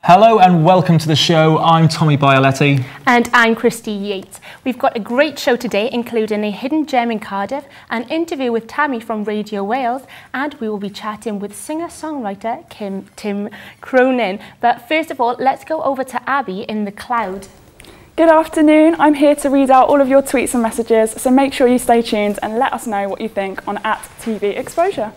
Hello and welcome to the show. I'm Tommy Bioletti. And I'm Christy Yates. We've got a great show today, including a hidden gem in Cardiff, an interview with Tammy from Radio Wales, and we will be chatting with singer-songwriter Tim Cronin. But first of all, let's go over to Abby in the cloud. Good afternoon. I'm here to read out all of your tweets and messages, so make sure you stay tuned and let us know what you think on @TVExposure.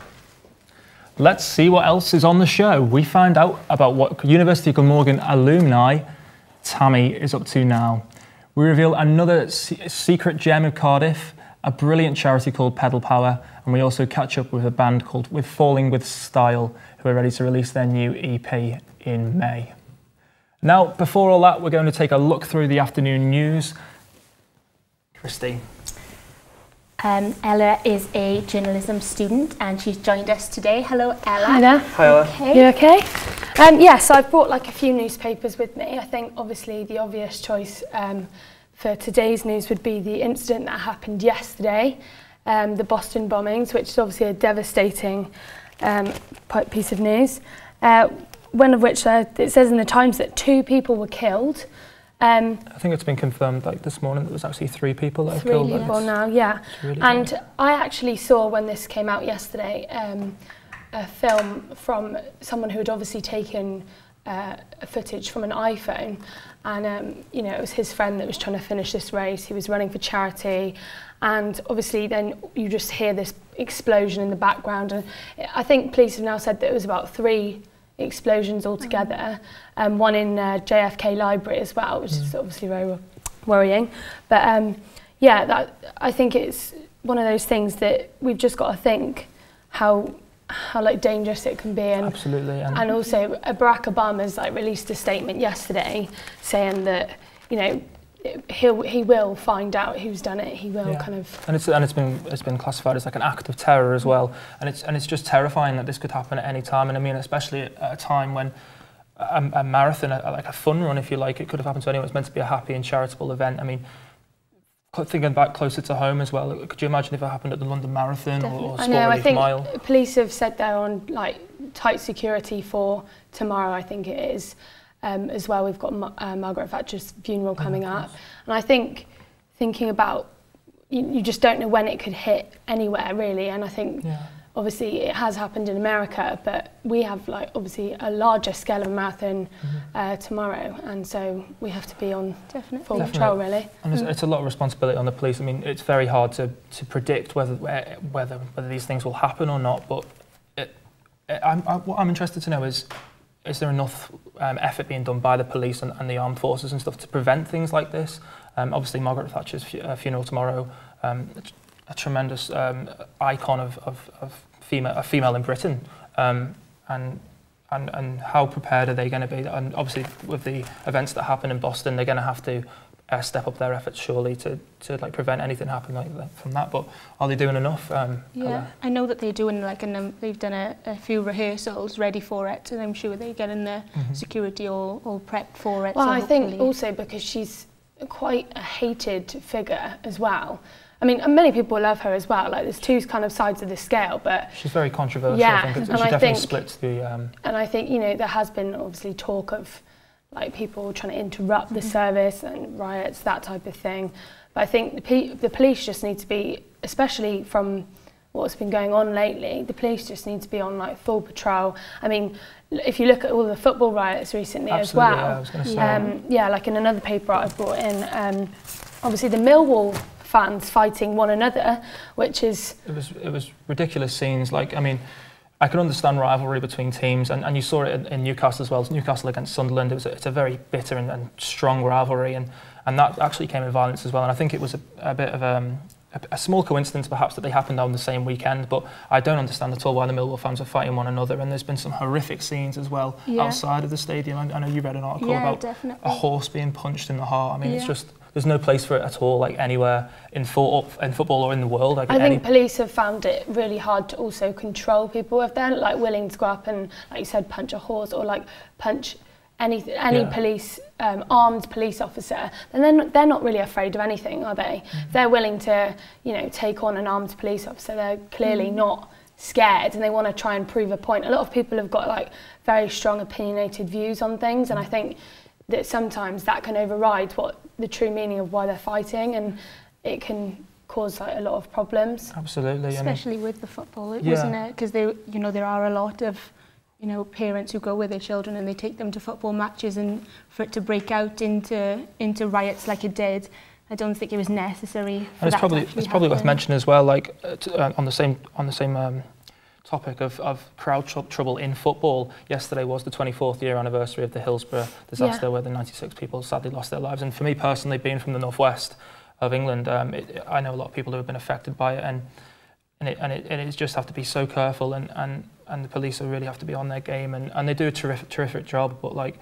Let's see what else is on the show. We find out about what University of Glamorgan alumni Tammy is up to now. We reveal another secret gem of Cardiff, a brilliant charity called Pedal Power, and we also catch up with a band called With Falling With Style, who are ready to release their new EP in May. Now, before all that, we're going to take a look through the afternoon news. Christy. Ella is a journalism student and she's joined us today. Hello, Ella. Hi there. Hi, Ella. Okay. You okay? So I've brought like a few newspapers with me. I think obviously the obvious choice for today's news would be the incident that happened yesterday, the Boston bombings, which is obviously a devastating piece of news. One of which it says in the Times that 2 people were killed. I think it's been confirmed like this morning there was actually 3 people that were killed. 3 people now, yeah. Really and I actually saw when this came out yesterday a film from someone who had obviously taken footage from an iPhone, and you know, it was his friend that was trying to finish this race. He was running for charity, and obviously then you just hear this explosion in the background, and I think police have now said that it was about 3 explosions altogether, one in JFK Library as well, which is obviously very worrying. But yeah, I think it's one of those things that we've just got to think how like dangerous it can be, and absolutely, and also Barack Obama's like released a statement yesterday saying that, you know, he will find out who's done it. He will kind of, and it's been classified as like an act of terror as well, and it's just terrifying that this could happen at any time. And I mean, especially at a time when a marathon, like a fun run, if you like, it could have happened to anyone. It's meant to be a happy and charitable event. I mean, thinking back closer to home as well, could you imagine if it happened at the London Marathon or Sport Relief Mile? I think police have said they're on like tight security for tomorrow, I think it is. As well, we've got Margaret Thatcher's funeral coming up, and I think thinking about you just don't know when it could hit anywhere really, and I think obviously it has happened in America, but we have like obviously a larger scale of a marathon tomorrow, and so we have to be on full patrol really. And it's a lot of responsibility on the police. I mean, it's very hard to predict whether these things will happen or not, but what I'm interested to know is there enough effort being done by the police and the armed forces and stuff to prevent things like this? Obviously, Margaret Thatcher's funeral tomorrow, a tremendous icon of female in Britain, and how prepared are they going to be? And obviously, with the events that happen in Boston, they're going to have to step up their efforts surely to like prevent anything happening like from that. But are they doing enough? I know that they're doing like they've done a few rehearsals ready for it, and I'm sure they're getting the security all prepped for it. Well, so I think also because she's quite a hated figure as well. I mean, many people love her as well. Like, there's 2 kind of sides of the scale, but she's very controversial. Yeah, I think she definitely splits the. And I think, you know, there has been obviously talk of like people trying to interrupt the service and riots, that type of thing. But I think the police just need to be, especially from what's been going on lately, the police just need to be on like full patrol. I mean, if you look at all the football riots recently as well, I was going to say. like in another paper I brought in, obviously the Millwall fans fighting one another, which is... It was ridiculous scenes. Like, I mean, I can understand rivalry between teams, and you saw it in Newcastle as well. Newcastle against Sunderland. It's a very bitter and strong rivalry, and that actually came in violence as well. And I think it was a bit of a small coincidence perhaps that they happened on the same weekend, but I don't understand at all why the Millwall fans are fighting one another, and there's been some horrific scenes as well outside of the stadium. I know you read an article about a horse being punched in the heart. I mean, it's just, there's no place for it at all, like anywhere in football or in the world. Like, I think police have found it really hard to also control people if they're like willing to go up and, like you said, punch a horse or like punch any police, armed police officer, then they're not really afraid of anything, are they? They're willing to, you know, take on an armed police officer. They're clearly not scared, and they want to try and prove a point. A lot of people have got like very strong opinionated views on things, and I think that sometimes that can override what the true meaning of why they're fighting, and it can cause like a lot of problems. Absolutely, especially with the football, wasn't it? Because you know, there are a lot of, you know, parents who go with their children and they take them to football matches, and for it to break out into riots like it did, I don't think it was necessary. And it's probably worth mentioning as well, like on the same topic of crowd trouble in football. Yesterday was the 24th year anniversary of the Hillsborough disaster, where the 96 people sadly lost their lives. And for me personally, being from the northwest of England, I know a lot of people who have been affected by it, and it just have to be so careful, and the police really have to be on their game, and they do a terrific job, but like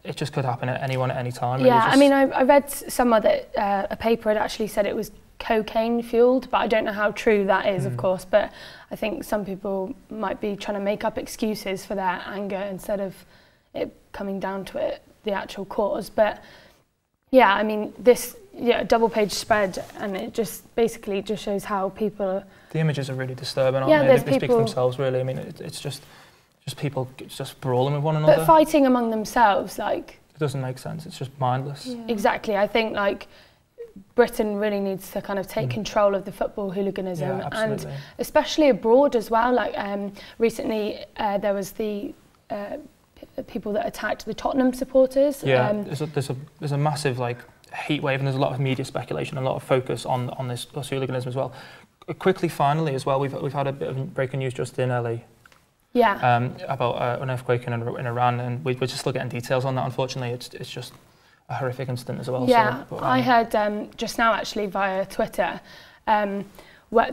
it just could happen at anyone at any time. Yeah, I mean, I read somewhere that a paper had actually said it was cocaine fueled, but I don't know how true that is, of course, but I think some people might be trying to make up excuses for their anger instead of it coming down to it, the actual cause. But yeah, I mean, this double page spread, and it just basically just shows how people... The images are really disturbing, aren't they? They speak for themselves, really. I mean, it's just people just brawling with one another. But fighting among themselves, like... It doesn't make sense. It's just mindless. Yeah. Exactly. I think, like, Britain really needs to kind of take control of the football hooliganism, and especially abroad as well. Like, recently there was the people that attacked the Tottenham supporters. Yeah, there's a massive, like, heat wave, and there's a lot of media speculation, and a lot of focus on this hooliganism as well. Quickly, finally, as well, we've had a bit of breaking news just in LA. Yeah. About an earthquake in Iran, and we're just still getting details on that. Unfortunately, it's just a horrific incident as well. Yeah, so, I heard just now actually via Twitter that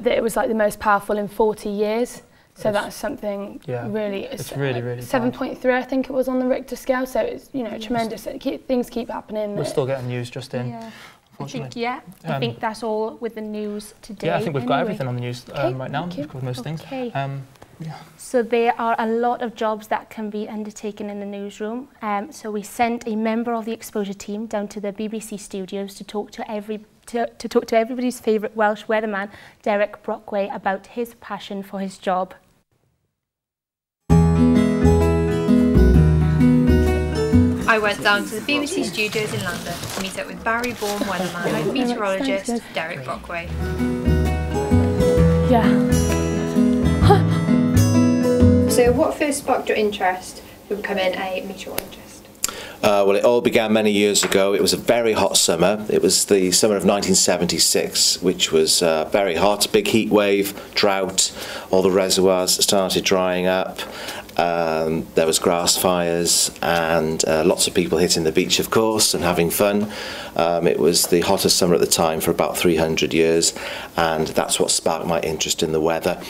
it was like the most powerful in 40 years. So that's something really... It's really 7.3, I think it was on the Richter scale. So it's, you know, tremendous. Things keep happening. We're still getting news just in. Yeah. I think that's all with the news today. Yeah, I think we've got everything on the news right now. We've covered most things. So there are a lot of jobs that can be undertaken in the newsroom. So we sent a member of the Exposure team down to the BBC studios to talk to everybody's favourite Welsh weatherman, Derek Brockway, about his passion for his job. I went down to the BBC studios in London to meet up with Barry-born weatherman and meteorologist Derek Brockway. So what first sparked your interest in becoming a meteorologist? Well, it all began many years ago. It was a very hot summer. It was the summer of 1976, which was very hot, big heat wave, drought, all the reservoirs started drying up. There was grass fires and lots of people hitting the beach, of course, and having fun. It was the hottest summer at the time for about 300 years, and that's what sparked my interest in the weather.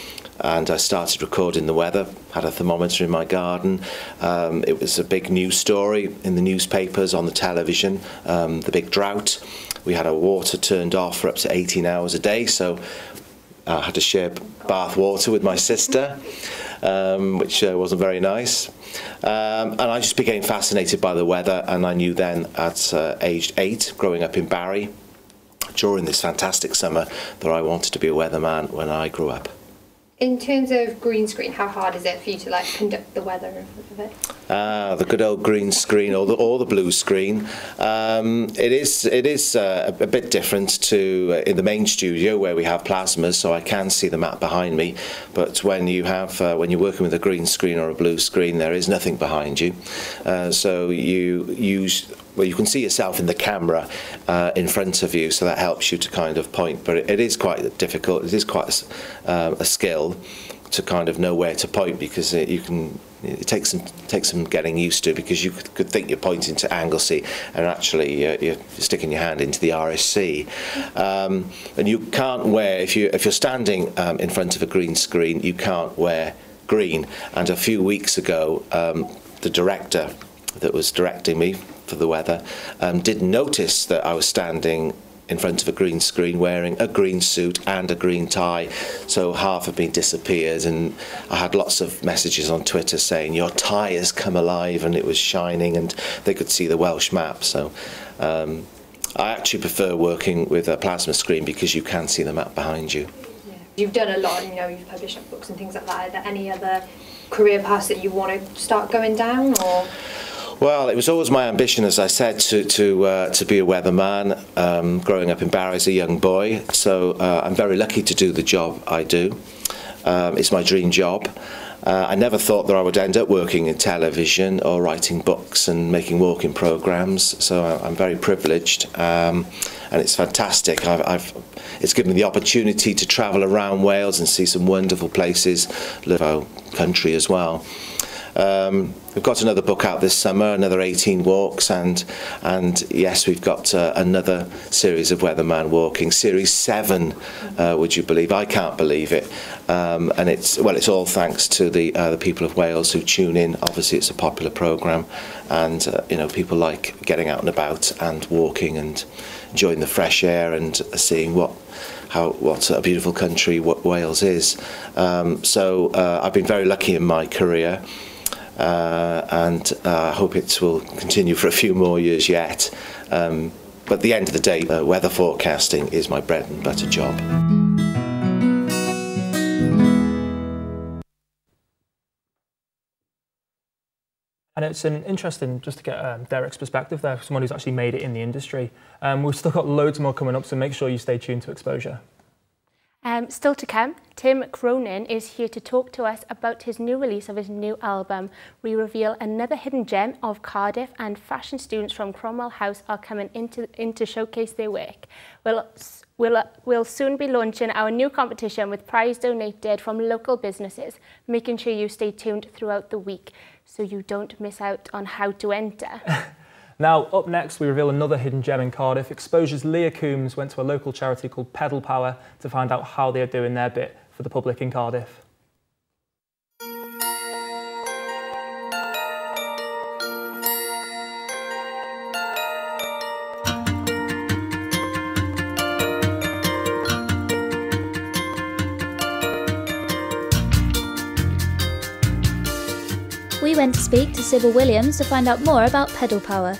And I started recording the weather, had a thermometer in my garden. It was a big news story in the newspapers, on the television, the big drought. We had our water turned off for up to 18 hours a day, so I had to share bath water with my sister, which wasn't very nice. And I just became fascinated by the weather, and I knew then at aged 8, growing up in Barry, during this fantastic summer, that I wanted to be a weatherman when I grew up. In terms of green screen, how hard is it for you to like conduct the weather of it? The good old green screen or the blue screen. It is a bit different to in the main studio where we have plasmas, so I can see the map behind me. But when you have when you're working with a green screen or a blue screen, there is nothing behind you. So you use. Well, you can see yourself in the camera in front of you, so that helps you to kind of point. But it is quite difficult. It is quite a skill to kind of know where to point, because you can It takes some getting used to, because you could think you're pointing to Anglesey and actually you're sticking your hand into the RSC. And you can't wear, if you're standing in front of a green screen, you can't wear green. And a few weeks ago, the director that was directing me for the weather did notice that I was standing in front of a green screen wearing a green suit and a green tie, so half of me disappeared, and I had lots of messages on Twitter saying your tie has come alive, and it was shining and they could see the Welsh map. So I actually prefer working with a plasma screen because you can see the map behind you. Yeah. You've done a lot, you know, you've published books and things like that. Are there any other career paths that you want to start going down, or? Well, it was always my ambition, as I said, to be a weatherman, growing up in Barry as a young boy. So I'm very lucky to do the job I do. It's my dream job. I never thought that I would end up working in television or writing books and making walking programmes. So I'm very privileged, and it's fantastic. It's given me the opportunity to travel around Wales and see some wonderful places, live our country as well. We've got another book out this summer, another 18 walks, and yes, we've got another series of Weatherman walking, series 7. Would you believe? I can't believe it, and it's all thanks to the people of Wales who tune in. Obviously, it's a popular programme, and you know, people like getting out and about and walking and enjoying the fresh air and seeing what a beautiful country what Wales is. So I've been very lucky in my career. And I hope it will continue for a few more years yet. But at the end of the day, weather forecasting is my bread and butter job. And it's an interesting, just to get Derek's perspective there, someone who's actually made it in the industry. We've still got loads more coming up, so make sure you stay tuned to Exposure. Still to come, Tim Cronin is here to talk to us about his new release of his new album. We reveal another hidden gem of Cardiff, and fashion students from Cromwell House are coming in to showcase their work. We'll soon be launching our new competition with prize donated from local businesses, making sure you stay tuned throughout the week so you don't miss out on how to enter. Now, up next, we reveal another hidden gem in Cardiff. Exposure's Leah Coombs went to a local charity called Pedal Power to find out how they are doing their bit for the public in Cardiff. We went to speak to Sybil Williams to find out more about Pedal Power.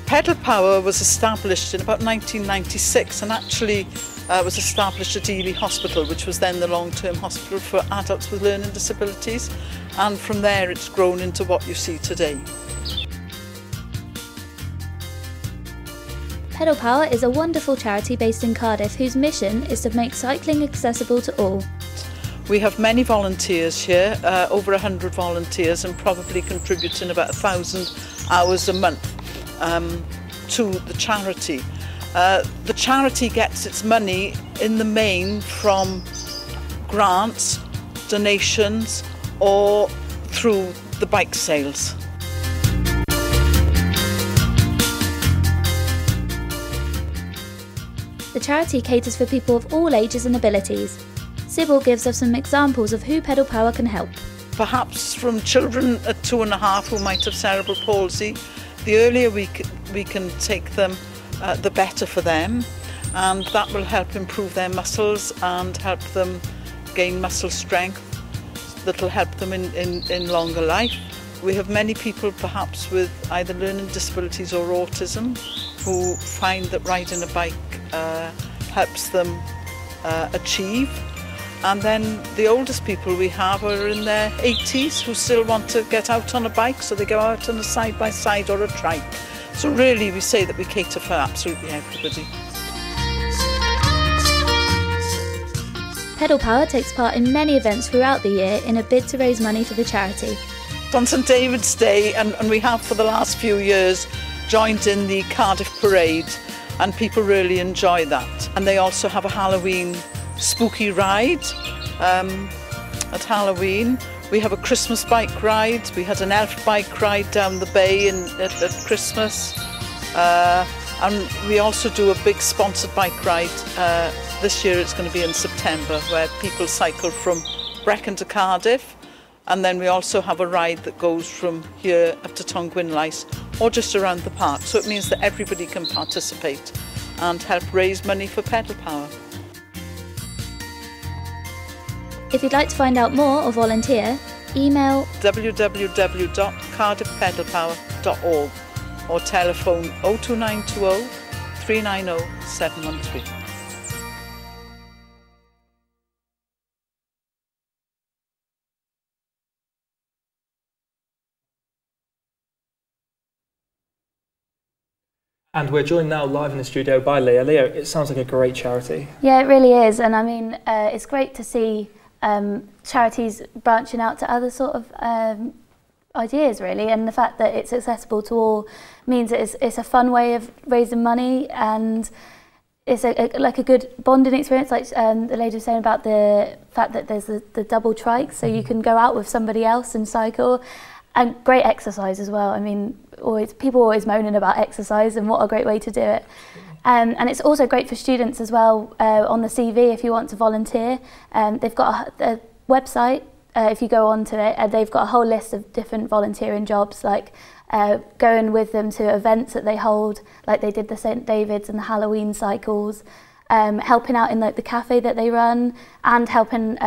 Pedal Power was established in about 1996 and actually was established at Ely Hospital, which was then the long-term hospital for adults with learning disabilities, and from there it's grown into what you see today. Pedal Power is a wonderful charity based in Cardiff whose mission is to make cycling accessible to all. We have many volunteers here, over 100 volunteers, and probably contributing about 1,000 hours a month to the charity. The charity gets its money in the main from grants, donations, or through the bike sales. The charity caters for people of all ages and abilities. Sybil gives us some examples of who Pedal Power can help. Perhaps from children at 2.5 who might have cerebral palsy, the earlier we can take them, the better for them, and that will help improve their muscles and help them gain muscle strength that will help them in longer life. We have many people perhaps with either learning disabilities or autism who find that riding a bike helps them achieve. And then the oldest people we have are in their 80s who still want to get out on a bike, so they go out on a side-by-side or a trike. So really we say that we cater for absolutely everybody. Pedal Power takes part in many events throughout the year in a bid to raise money for the charity. On St David's Day, and we have for the last few years joined in the Cardiff Parade, and people really enjoy that. And they also have a Halloween spooky ride at Halloween, We have a Christmas bike ride. We had an elf bike ride down the bay at Christmas. And we also do a big sponsored bike ride. This year it's going to be in September, where people cycle from Brecon to Cardiff. And then we also have a ride that goes from here up to Tongwynlais or just around the park. So it means that everybody can participate and help raise money for Pedal Power. If you'd like to find out more or volunteer, email www.cardiffpedalpower.org or telephone 02920 390 713. And we're joined now live in the studio by Leah. Leah, it sounds like a great charity. Yeah, it really is. And I mean, it's great to see charities branching out to other sort of ideas, really. And the fact that it's accessible to all means that it's a fun way of raising money, and it's like a good bonding experience, like the lady was saying about the fact that there's the double trike, so you can go out with somebody else and cycle. And great exercise as well. I mean, people are always moaning about exercise, and what a great way to do it. And it's also great for students as well, on the CV if you want to volunteer. They've got a website, if you go onto it, they've got a whole list of different volunteering jobs, like going with them to events that they hold, like they did the St. David's and the Halloween cycles, helping out in like the cafe that they run, and helping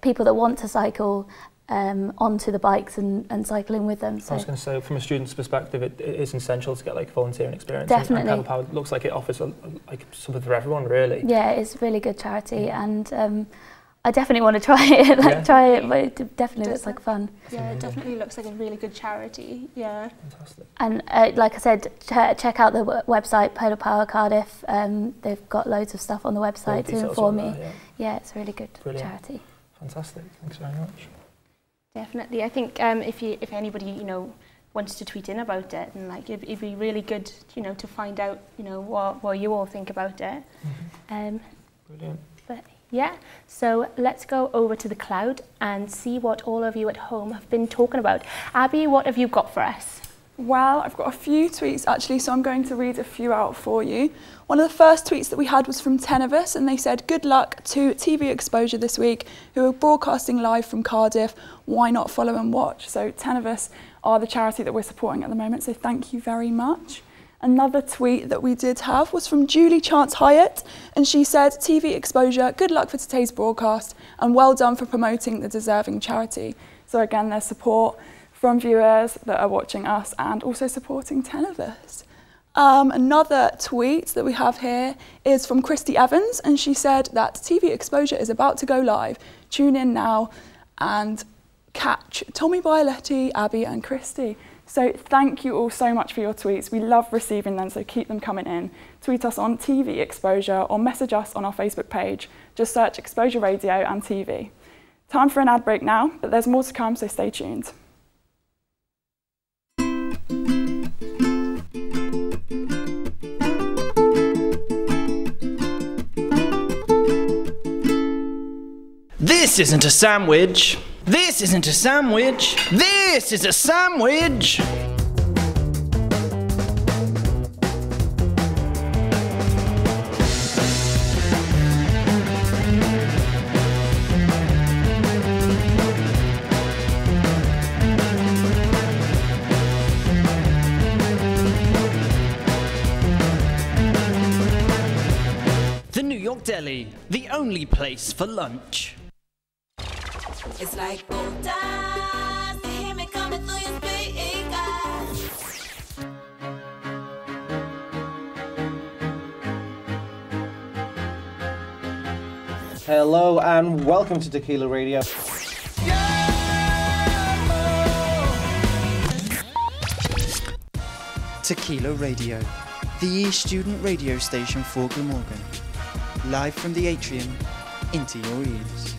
people that want to cycle onto the bikes and cycling with them. So. I was going to say, from a student's perspective, it is essential to get like volunteering experience. Definitely. And Pedal Power looks like it offers like something for everyone, really. Yeah, it's a really good charity, and I definitely want to try it. Try it, but it definitely looks like fun. Yeah, it definitely looks like a really good charity. Yeah. Fantastic. And like I said, check out the website, Pedal Power Cardiff. They've got loads of stuff on the website to inform me. Yeah, it's a really good charity. Fantastic. Thanks very much. Definitely. I think if anybody wants to tweet in about it, and like it'd be really good to find out what you all think about it. Brilliant. But yeah, so let's go over to the cloud and see what all of you at home have been talking about. Abby, what have you got for us? Well, I've got a few tweets actually, so I'm going to read a few out for you. One of the first tweets that we had was from 10 of us, and they said, good luck to TV Exposure this week, who are broadcasting live from Cardiff. Why not follow and watch? So 10 of us are the charity that we're supporting at the moment, so thank you very much. Another tweet that we did have was from Julie Chance-Hyett, and she said, TV Exposure, good luck for today's broadcast, and well done for promoting the deserving charity. So again, there's support from viewers that are watching us and also supporting 10 of us. Another tweet that we have here is from Christy Evans, and she said that TV Exposure is about to go live. Tune in now and catch Tommy Bioletti, Abby and Christy. So thank you all so much for your tweets. We love receiving them, so keep them coming in. Tweet us on TV Exposure or message us on our Facebook page. Just search Exposure Radio and TV. Time for an ad break now, but there's more to come, so stay tuned. This isn't a sandwich. This isn't a sandwich. This is a sandwich. The New York Deli, the only place for lunch. It's like old times, to hear me coming through your speakers. Hello and welcome to Tequila Radio. Tequila Radio, the student radio station for Glamorgan. Live from the atrium, into your ears.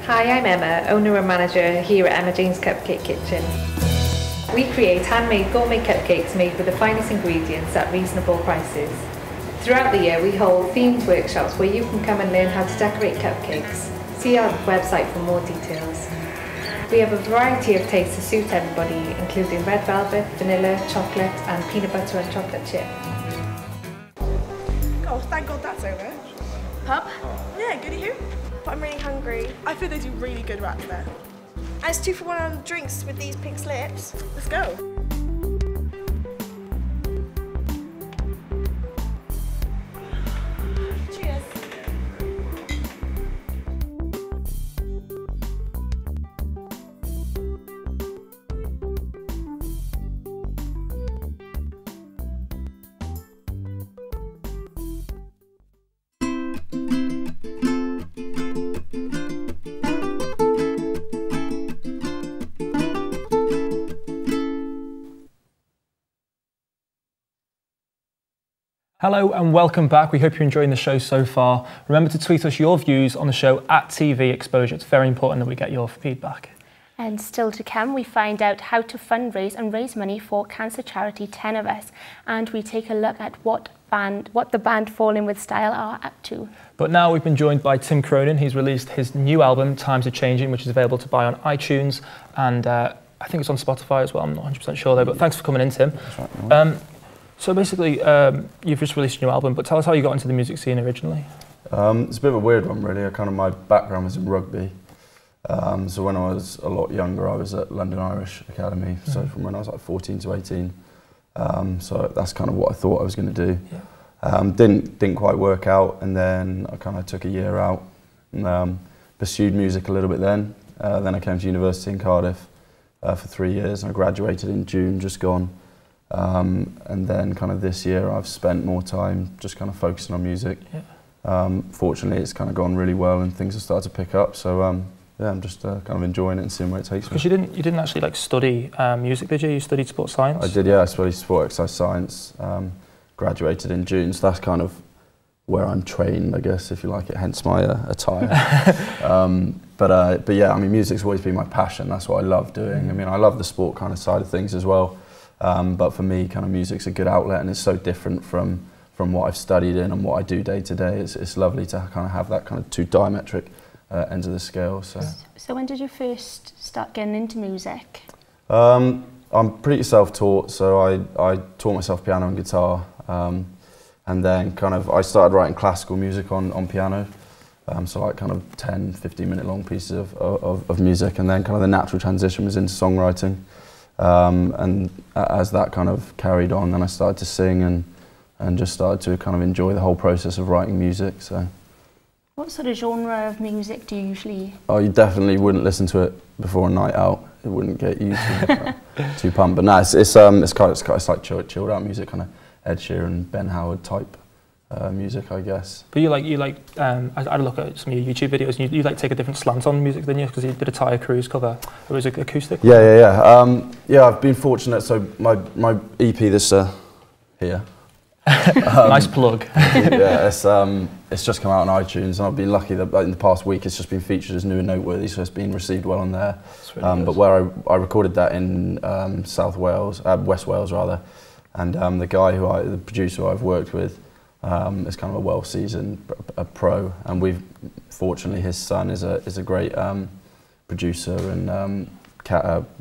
Hi, I'm Emma, owner and manager here at Emma Jane's Cupcake Kitchen. We create handmade gourmet cupcakes made with the finest ingredients at reasonable prices. Throughout the year we hold themed workshops where you can come and learn how to decorate cupcakes. See our website for more details. We have a variety of tastes to suit everybody, including red velvet, vanilla, chocolate and peanut butter and chocolate chip. Oh, thank God that's over. Pub? Yeah, good at you. But I'm really hungry. I feel they do really good wraps there. And it's 2 for 1 on drinks with these pink slips. Let's go. Cheers. Hello and welcome back. We hope you're enjoying the show so far. Remember to tweet us your views on the show at TV Exposure. It's very important that we get your feedback. And still to come, we find out how to fundraise and raise money for cancer charity 10 of Us. And we take a look at what the band Falling With Style are up to. But now we've been joined by Tim Cronin. He's released his new album, Times Are Changing, which is available to buy on iTunes. And I think it's on Spotify as well. I'm not 100% sure though, but thanks for coming in, Tim. That's right. So basically, you've just released a new album, but tell us how you got into the music scene originally. It's a bit of a weird one, really. My background was in rugby. So when I was a lot younger, I was at London Irish Academy. So from when I was like 14 to 18. So that's kind of what I thought I was going to do. Yeah. Didn't quite work out, and then I kind of took a year out and pursued music a little bit then. Then I came to university in Cardiff for 3 years, and I graduated in June, just gone. And then kind of this year I've spent more time just kind of focusing on music. Yeah. Fortunately it's kind of gone really well and things have started to pick up, so yeah, I'm just kind of enjoying it and seeing where it takes me. Because you didn't actually like study music, did you? You studied sports science? I did, yeah. I studied sport exercise science, graduated in June, so that's kind of where I'm trained, I guess, if you like it, hence my attire. But yeah, I mean, music's always been my passion. That's what I love doing. I mean, I love the sport kind of side of things as well. But for me, kind of music's a good outlet, and it's so different from what I've studied in and what I do day to day. It's lovely to kind of have that kind of two diametric ends of the scale. So when did you first start getting into music? I'm pretty self-taught, so I taught myself piano and guitar, and then kind of I started writing classical music on piano. So like kind of 10, 15-minute long pieces of music, and then kind of the natural transition was into songwriting. And as that kind of carried on, then I started to sing and just started to kind of enjoy the whole process of writing music. So, what sort of genre of music do you usually? Oh, you definitely wouldn't listen to it before a night out. It wouldn't get you too pumped. But no, it's like chilled out music, kind of Ed Sheeran, Ben Howard type music, I guess. But you like I look at some of your YouTube videos, and you like take a different slant on music than you, because you did a Tyre Cruise cover. It was acoustic. Yeah. Yeah, I've been fortunate. So my EP this here. Nice plug. Yeah, it's just come out on iTunes, and I've been lucky that in the past week it's just been featured as new and noteworthy, so it's been received well on there. Really but where I recorded that in South Wales, West Wales rather, and the producer who I've worked with is kind of a well-seasoned pro, and fortunately his son is a great producer and I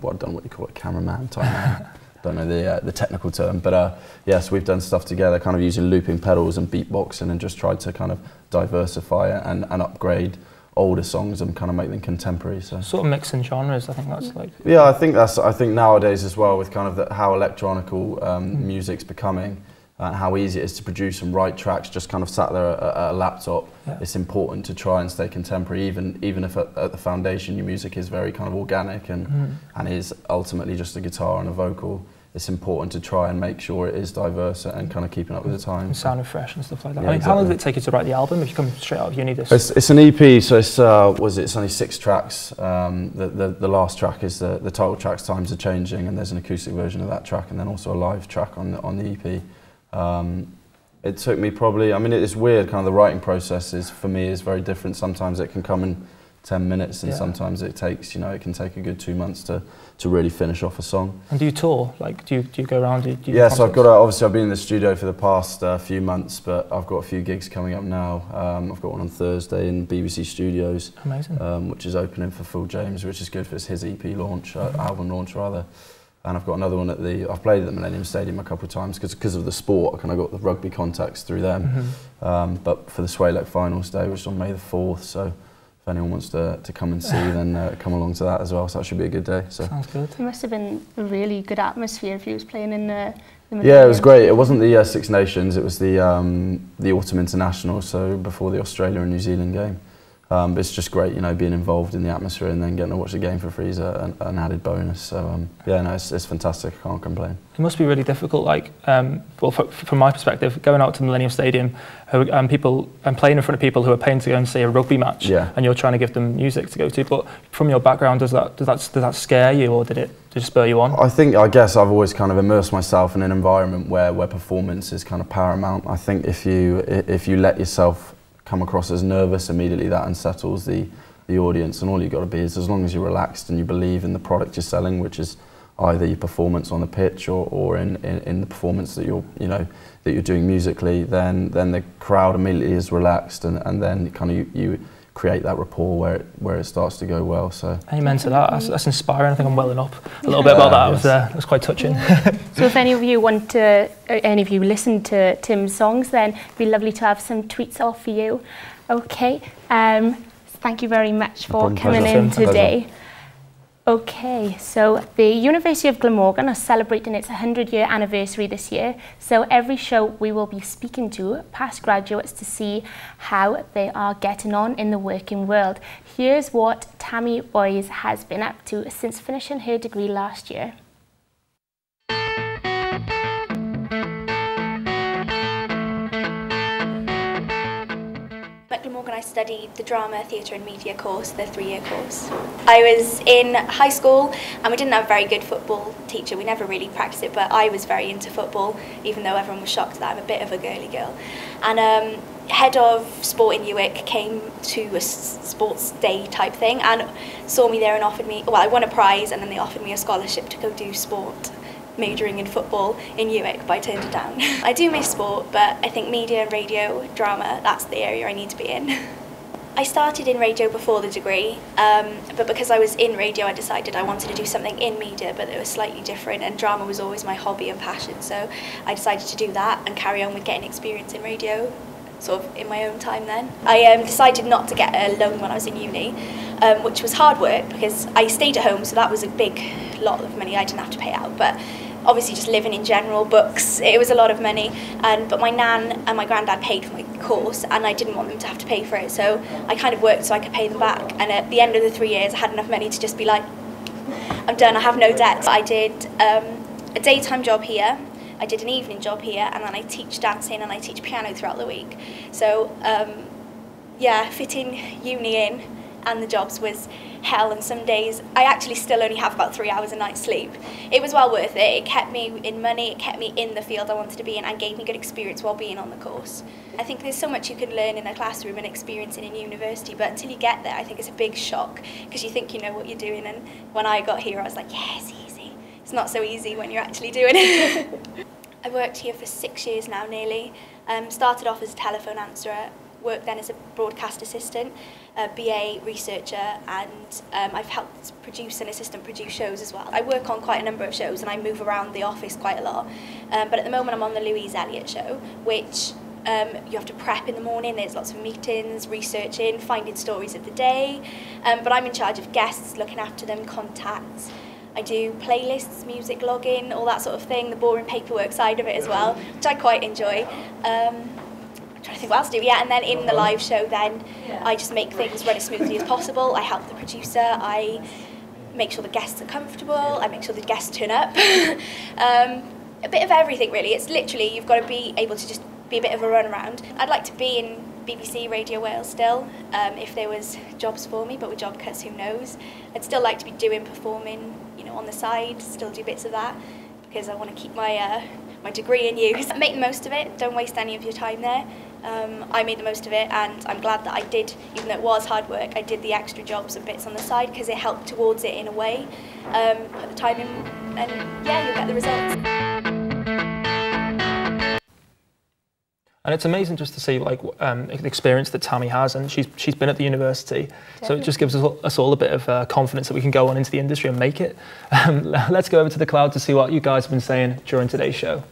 don't know what you call it, cameraman type man. Don't know the technical term, but yes, we've done stuff together, kind of using looping pedals and beatboxing, and just tried to kind of diversify it and upgrade older songs and kind of make them contemporary. So sort of mixing genres, I think that's like. Yeah, I think nowadays as well, with kind of how electronical music's becoming, and how easy it is to produce and write tracks just kind of sat there at a laptop. Yeah. It's important to try and stay contemporary, even if at the foundation your music is very kind of organic and is ultimately just a guitar and a vocal. It's important to try and make sure it is diverse and kind of keeping up with the times. And sounding fresh and stuff like that. Yeah, I mean, exactly. How long did it take you to write the album if you come straight out of uni? It's an EP, so it's only 6 tracks. The last track is the title track's Times Are Changing, and there's an acoustic version of that track, and then also a live track on the EP. It took me probably, I mean, it's weird, kind of the writing process for me is very different. Sometimes it can come in 10 minutes, and sometimes it takes, you know, it can take a good 2 months to really finish off a song. And do you tour? Like, do you go around? Do you yeah, so I've got obviously I've been in the studio for the past few months, but I've got a few gigs coming up now. I've got one on Thursday in BBC Studios. Amazing. Which is opening for Phil James, which is good for his EP launch, album launch rather. And I've got another one I've played at the Millennium Stadium a couple of times because of the sport. I kind of got the rugby contacts through them. But for the Sway Lake Finals Day, which is on May the 4th, so if anyone wants to come and see, then come along to that as well. So that should be a good day. So. Sounds good. It must have been a really good atmosphere if you was playing in the Yeah, it was great. It wasn't the Six Nations, it was the Autumn International, so before the Australia and New Zealand game. But it's just great, you know, being involved in the atmosphere and then getting to watch the game for free is an added bonus. So yeah, no, it's fantastic. I can't complain. It must be really difficult, like, well, from my perspective, going out to the Millennium Stadium, and playing in front of people who are paying to go and see a rugby match, and you're trying to give them music to go to. But from your background, does that scare you, or did it spur you on? I guess I've always kind of immersed myself in an environment where performance is kind of paramount. I think if you let yourself come across as nervous, immediately that unsettles the audience, and all you've got to be is, as long as you're relaxed and you believe in the product you're selling, which is either your performance on the pitch or in the performance that you're doing musically, then the crowd immediately is relaxed, and then kind of you create that rapport where it starts to go well. So amen to that. That's inspiring. I think I'm welling up a little bit about that. Yes. It was quite touching. So if any of you listen to Tim's songs, then it'd be lovely to have some tweets off for you. Okay. Thank you very much for coming in today. Okay, so the University of Glamorgan are celebrating its 100-year anniversary this year, so every show we will be speaking to past graduates to see how they are getting on in the working world. Here's what Tammy Boyes has been up to since finishing her degree last year. At Glamorgan I studied the drama, theatre and media course, the 3-year course. I was in high school and we didn't have a very good football teacher. We never really practiced it, but I was very into football, even though everyone was shocked that I'm a bit of a girly girl. And head of sport in UWIC came to a sports day type thing and saw me there and offered me, well, I won a prize and then they offered me a scholarship to go do sport, majoring in football in UWIC, but I turned it down. I do miss sport, but I think media, radio, drama, that's the area I need to be in. I started in radio before the degree, but because I was in radio I decided I wanted to do something in media, but it was slightly different, and drama was always my hobby and passion, so I decided to do that and carry on with getting experience in radio, sort of in my own time then. I decided not to get a loan when I was in uni, which was hard work because I stayed at home, so that was a big lot of money I didn't have to pay out, but obviously just living in general, books, it was a lot of money, but my nan and my granddad paid for my course and I didn't want them to have to pay for it, so I kind of worked so I could pay them back, and at the end of the 3 years I had enough money to just be like, I'm done, I have no debt. I did a daytime job here, I did an evening job here, and then I teach dancing and I teach piano throughout the week. So yeah, fitting uni in and the jobs was hell, and some days I actually still only have about 3 hours a night sleep. It was well worth it. It kept me in money, it kept me in the field I wanted to be in, and gave me good experience while being on the course. I think there's so much you can learn in a classroom and experience in university, but until you get there I think it's a big shock because you think you know what you're doing, and when I got here I was like, yeah, it's easy. It's not so easy when you're actually doing it. I've worked here for 6 years now nearly. Started off as a telephone answerer, worked then as a broadcast assistant, a BA researcher, and I've helped produce and assistant produce shows as well. I work on quite a number of shows and I move around the office quite a lot, but at the moment I'm on the Louise Elliott show, which you have to prep in the morning. There's lots of meetings, researching, finding stories of the day, but I'm in charge of guests, looking after them, contacts. I do playlists, music logging, all that sort of thing, the boring paperwork side of it as well, which I quite enjoy. Trying to think what else to do. Yeah, and then in the live show then I just make things run as smoothly as possible. I help the producer, I make sure the guests are comfortable, I make sure the guests turn up. A bit of everything really. It's literally, you've got to be able to just be a bit of a runaround. I'd like to be in BBC Radio Wales still, if there was jobs for me, but with job cuts, who knows. I'd still like to be doing performing, you know, on the side, still do bits of that, because I want to keep my my degree in use. Make the most of it, don't waste any of your time there. I made the most of it, and I'm glad that I did, even though it was hard work, I did the extra jobs and bits on the side because it helped towards it in a way. Put the time in, and yeah, you'll get the results. And it's amazing just to see like the experience that Tammy has, and she's been at the university, definitely. So it just gives us all a bit of confidence that we can go on into the industry and make it. Let's go over to the cloud to see what you guys have been saying during today's show.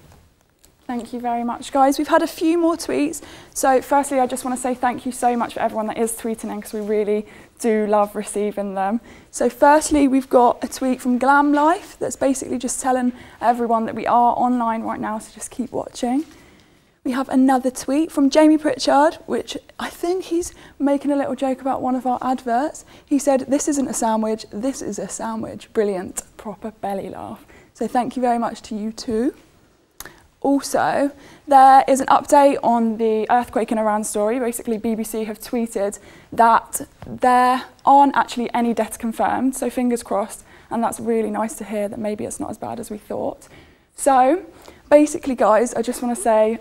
Thank you very much, guys. We've had a few more tweets. So firstly, I just want to say thank you so much for everyone that is tweeting in, because we really do love receiving them. So firstly, we've got a tweet from Glam Life that's basically just telling everyone that we are online right now, so just keep watching. We have another tweet from Jamie Pritchard, which I think he's making a little joke about one of our adverts. He said, "This isn't a sandwich, this is a sandwich." Brilliant, proper belly laugh. So thank you very much to you too. Also, there is an update on the earthquake in Iran story. Basically, BBC have tweeted that there aren't actually any deaths confirmed, so fingers crossed, and that's really nice to hear that maybe it's not as bad as we thought. So basically, guys, I just want to say,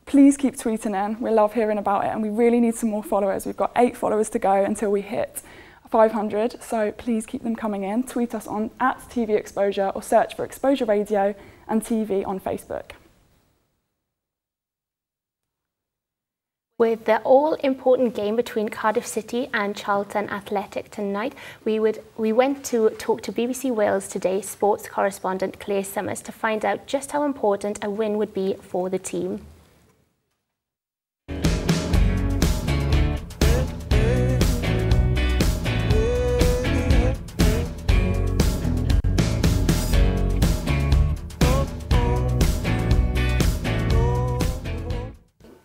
please keep tweeting in. We love hearing about it, and we really need some more followers. We've got 8 followers to go until we hit 500, so please keep them coming in. Tweet us on @TVExposure or search for Exposure Radio and TV on Facebook. With the all-important game between Cardiff City and Charlton Athletic tonight, we went to talk to BBC Wales Today sports correspondent Claire Summers to find out just how important a win would be for the team.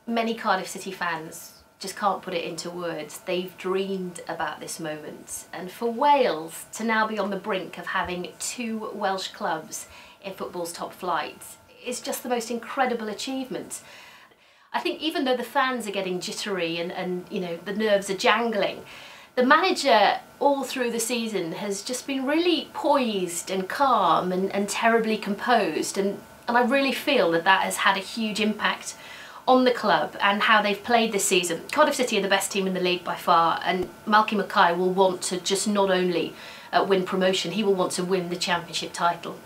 Many Cardiff City fans just can't put it into words. They've dreamed about this moment. And for Wales to now be on the brink of having 2 Welsh clubs in football's top flight is just the most incredible achievement. I think even though the fans are getting jittery and you know, the nerves are jangling, the manager all through the season has just been really poised and calm and terribly composed. And I really feel that that has had a huge impact on the club and how they've played this season. Cardiff City are the best team in the league by far, and Malky Mackay will want to just not only win promotion, he will want to win the championship title.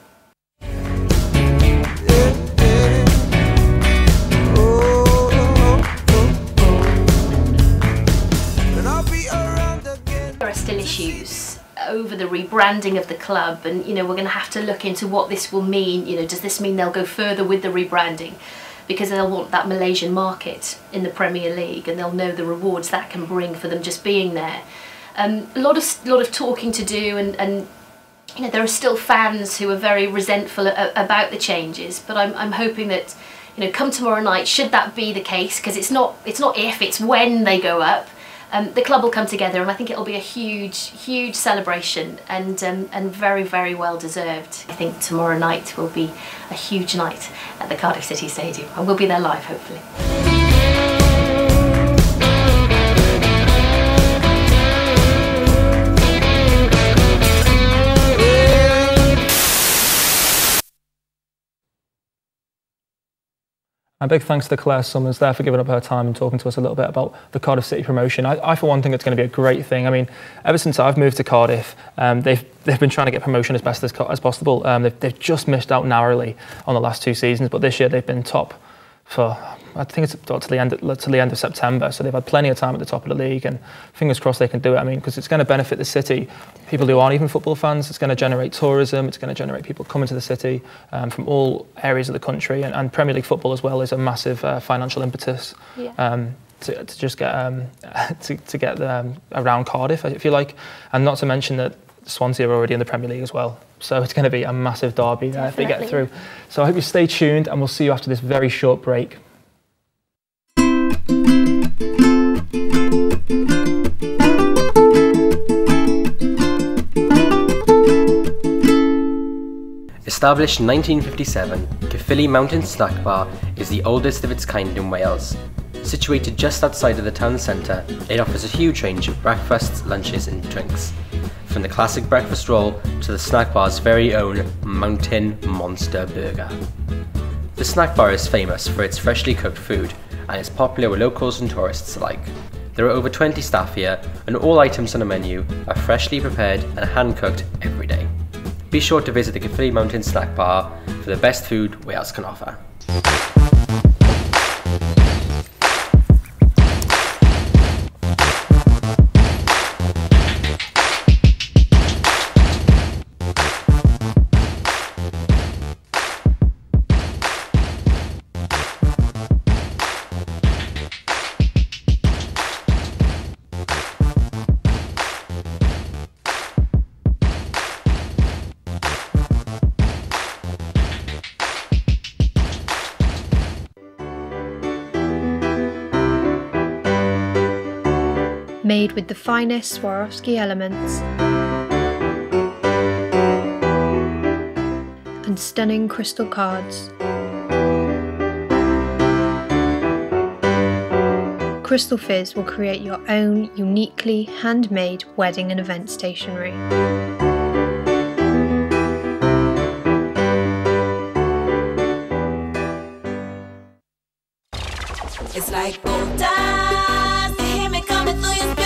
There are still issues over the rebranding of the club, and you know, we're going to have to look into what this will mean. You know, does this mean they'll go further with the rebranding? Because they'll want that Malaysian market in the Premier League, and they'll know the rewards that can bring for them just being there. A lot of talking to do, and you know, there are still fans who are very resentful about the changes. But I'm hoping that, you know, come tomorrow night, should that be the case, because it's not if, it's when they go up. The club will come together, and I think it'll be a huge celebration, and very, very well deserved. I think tomorrow night will be a huge night at the Cardiff City Stadium, and we'll be there live, hopefully. A big thanks to Claire Summers there for giving up her time and talking to us a little bit about the Cardiff City promotion. I for one think it's going to be a great thing. I mean, ever since I've moved to Cardiff, they've been trying to get promotion as best as possible. They've just missed out narrowly on the last 2 seasons, but this year they've been top for, I think it's to the end of September, so they've had plenty of time at the top of the league, and fingers crossed they can do it. I mean, because it's going to benefit the city, people who aren't even football fans. It's going to generate tourism, it's going to generate people coming to the city from all areas of the country, and Premier League football as well is a massive financial impetus to just get to get around Cardiff, if you like, and not to mention that Swansea are already in the Premier League as well. So it's going to be a massive derby if they get through. So I hope you stay tuned, and we'll see you after this very short break. Established in 1957, Caerphilly Mountain Snack Bar is the oldest of its kind in Wales. Situated just outside of the town centre, it offers a huge range of breakfasts, lunches and drinks. From the classic breakfast roll to the snack bar's very own Mountain Monster Burger. The snack bar is famous for its freshly cooked food and is popular with locals and tourists alike. There are over 20 staff here, and all items on the menu are freshly prepared and hand-cooked every day. Be sure to visit the Caerphilly Mountain Snack Bar for the best food Wales can offer. Made with the finest Swarovski elements and stunning crystal cards. Crystal Fizz will create your own uniquely handmade wedding and event stationery. It's like gold dust, you hear me coming through your speakers.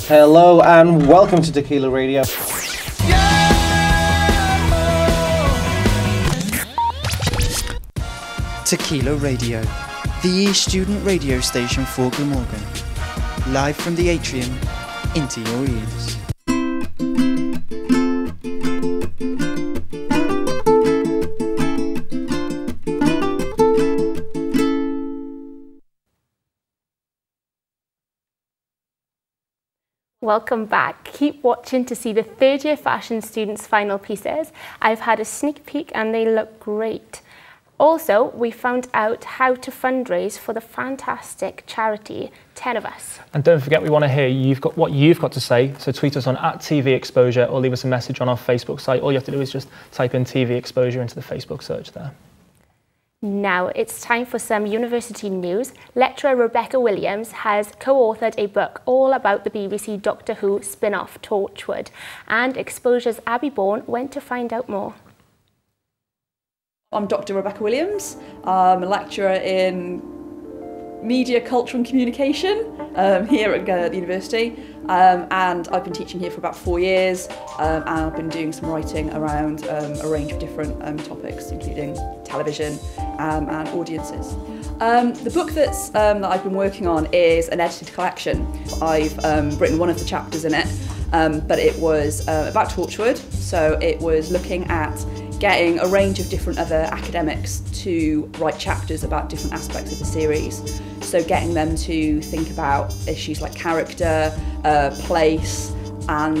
Hello and welcome to Tequila Radio. Tequila Radio, the student radio station for Glamorgan. Live from the atrium into your ears. Welcome back. Keep watching to see the third year fashion students' final pieces. I've had a sneak peek and they look great. Also, we found out how to fundraise for the fantastic charity 10 of Us. And don't forget, we want to hear what you've got to say, so tweet us on @TVExposure or leave us a message on our Facebook site. All you have to do is just type in TV Exposure into the Facebook search there. Now it's time for some university news. Lecturer Rebecca Williams has co-authored a book all about the BBC Doctor Who spin-off Torchwood, and Exposure's Abby Bourne went to find out more. I'm Dr. Rebecca Williams. I'm a lecturer in media, culture and communication here at the university, and I've been teaching here for about 4 years, and I've been doing some writing around a range of different topics, including television and audiences. The book that I've been working on is an edited collection. I've written one of the chapters in it, but it was about Torchwood, so it was looking at getting a range of different other academics to write chapters about different aspects of the series. So getting them to think about issues like character, place, and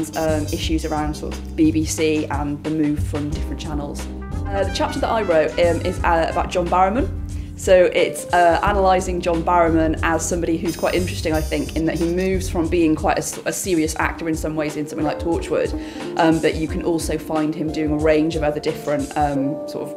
issues around sort of BBC and the move from different channels. The chapter that I wrote is about John Barrowman. So it's analysing John Barrowman as somebody who's quite interesting, I think, in that he moves from being quite a serious actor in some ways in something like Torchwood, but you can also find him doing a range of other different sort of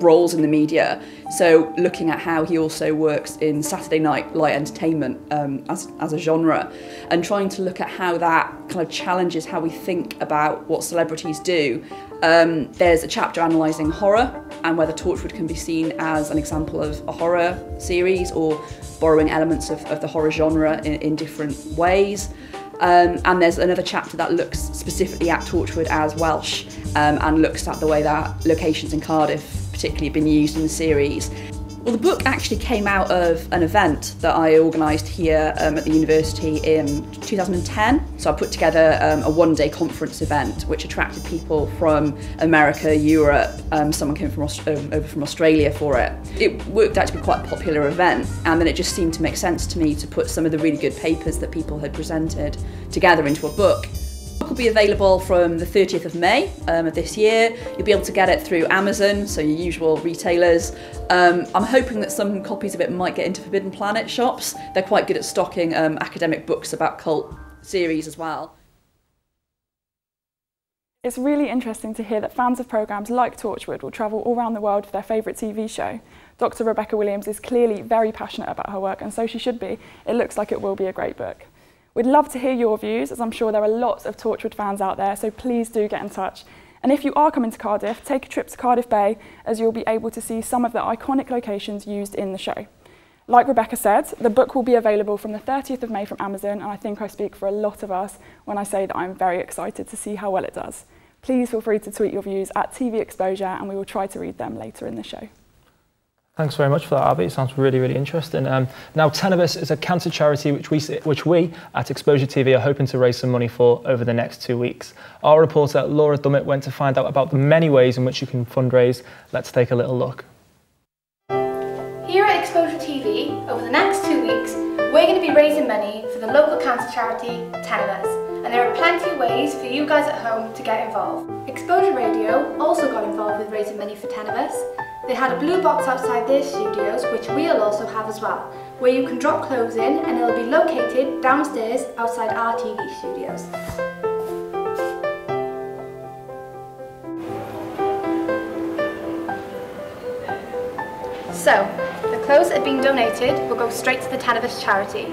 roles in the media. So looking at how he also works in Saturday night light entertainment as a genre, and trying to look at how that kind of challenges how we think about what celebrities do. There's a chapter analysing horror and whether Torchwood can be seen as an example of a horror series or borrowing elements of the horror genre in different ways. And there's another chapter that looks specifically at Torchwood as Welsh and looks at the way that locations in Cardiff particularly have been used in the series. Well, the book actually came out of an event that I organised here at the university in 2010. So I put together a one-day conference event which attracted people from America, Europe, someone came from over from Australia for it. It worked out to be quite a popular event, and then it just seemed to make sense to me to put some of the really good papers that people had presented together into a book. The book will be available from the 30th of May of this year. You'll be able to get it through Amazon, so your usual retailers. I'm hoping that some copies of it might get into Forbidden Planet shops. They're quite good at stocking academic books about cult series as well. It's really interesting to hear that fans of programmes like Torchwood will travel all around the world for their favourite TV show. Dr. Rebecca Williams is clearly very passionate about her work, and so she should be. It looks like it will be a great book. We'd love to hear your views, as I'm sure there are lots of Torchwood fans out there, so please do get in touch. And if you are coming to Cardiff, take a trip to Cardiff Bay, as you'll be able to see some of the iconic locations used in the show. Like Rebecca said, the book will be available from the 30th of May from Amazon, and I think I speak for a lot of us when I say that I'm very excited to see how well it does. Please feel free to tweet your views at TV Exposure, and we will try to read them later in the show. Thanks very much for that, Abby. It sounds really, really interesting. Now, Tenebris is a cancer charity which we at Exposure TV are hoping to raise some money for over the next 2 weeks. Our reporter, Laura Dummett, went to find out about the many ways in which you can fundraise. Let's take a little look. Here at Exposure TV, over the next 2 weeks, we're going to be raising money for the local cancer charity, Tenebris. And there are plenty of ways for you guys at home to get involved. Exposure Radio also got involved with raising money for Tenebris. They had a blue box outside their studios, which we'll also have as well, where you can drop clothes in and it'll be located downstairs outside our TV studios. So, the clothes that are being donated will go straight to the Tenebris charity.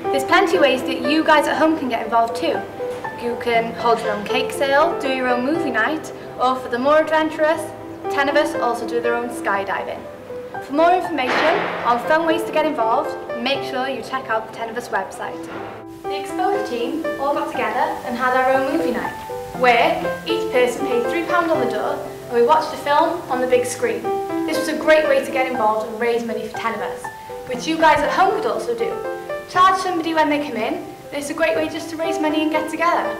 There's plenty of ways that you guys at home can get involved too. You can hold your own cake sale, do your own movie night, or for the more adventurous, Tenebris also do their own skydiving. For more information on fun ways to get involved, make sure you check out the Tenebris website. The Exposure team all got together and had our own movie night, where each person paid £3 on the door and we watched a film on the big screen. This was a great way to get involved and raise money for Tenebris, which you guys at home could also do. Charge somebody when they come in. It's a great way just to raise money and get together.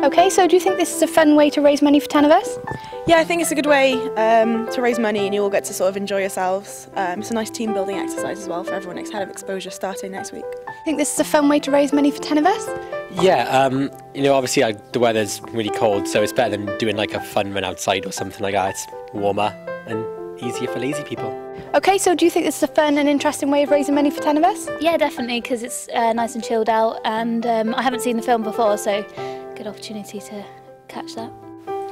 Okay, so do you think this is a fun way to raise money for Tenebris? Yeah, I think it's a good way to raise money and you all get to sort of enjoy yourselves. It's a nice team building exercise as well for everyone ahead of Exposure starting next week. I think this is a fun way to raise money for Tenebris? Yeah, you know, obviously the weather's really cold, so it's better than doing like a fun run outside or something like that. It's warmer and easier for lazy people. Okay, so do you think this is a fun and interesting way of raising money for Tenebris? Yeah, definitely, because it's nice and chilled out, and I haven't seen the film before, so good opportunity to catch that.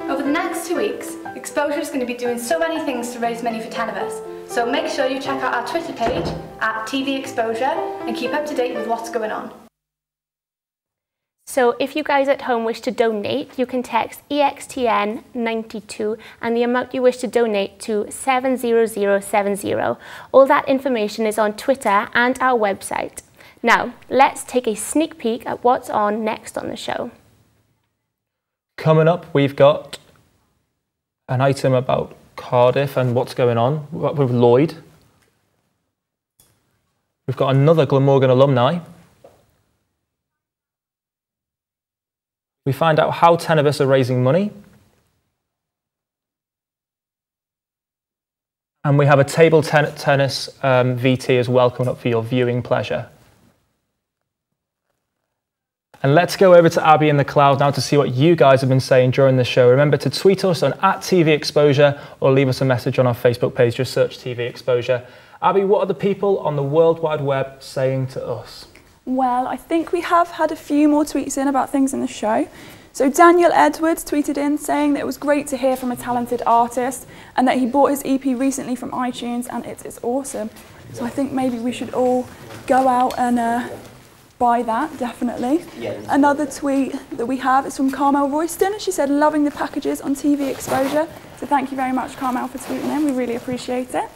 Over the next 2 weeks, Exposure is going to be doing so many things to raise money for Tenebris, so make sure you check out our Twitter page at TV Exposure and keep up to date with what's going on. So if you guys at home wish to donate, you can text EXTN92 and the amount you wish to donate to 70070. All that information is on Twitter and our website. Now, let's take a sneak peek at what's on next on the show. Coming up, we've got an item about Cardiff and what's going on with Lloyd. We've got another Glamorgan alumni. We find out how Tenebris are raising money. And we have a table tennis VT as well coming up for your viewing pleasure. And let's go over to Abby in the cloud now to see what you guys have been saying during the show. Remember to tweet us on @TV Exposure or leave us a message on our Facebook page. Just search TV Exposure. Abby, what are the people on the World Wide Web saying to us? Well, I think we have had a few more tweets in about things in the show. So Daniel Edwards tweeted in saying that it was great to hear from a talented artist and that he bought his EP recently from iTunes and it is awesome. So I think maybe we should all go out and buy that, definitely. Yes. Another tweet that we have is from Carmel Royston. She said, loving the packages on TV Exposure. So thank you very much, Carmel, for tweeting in. We really appreciate it.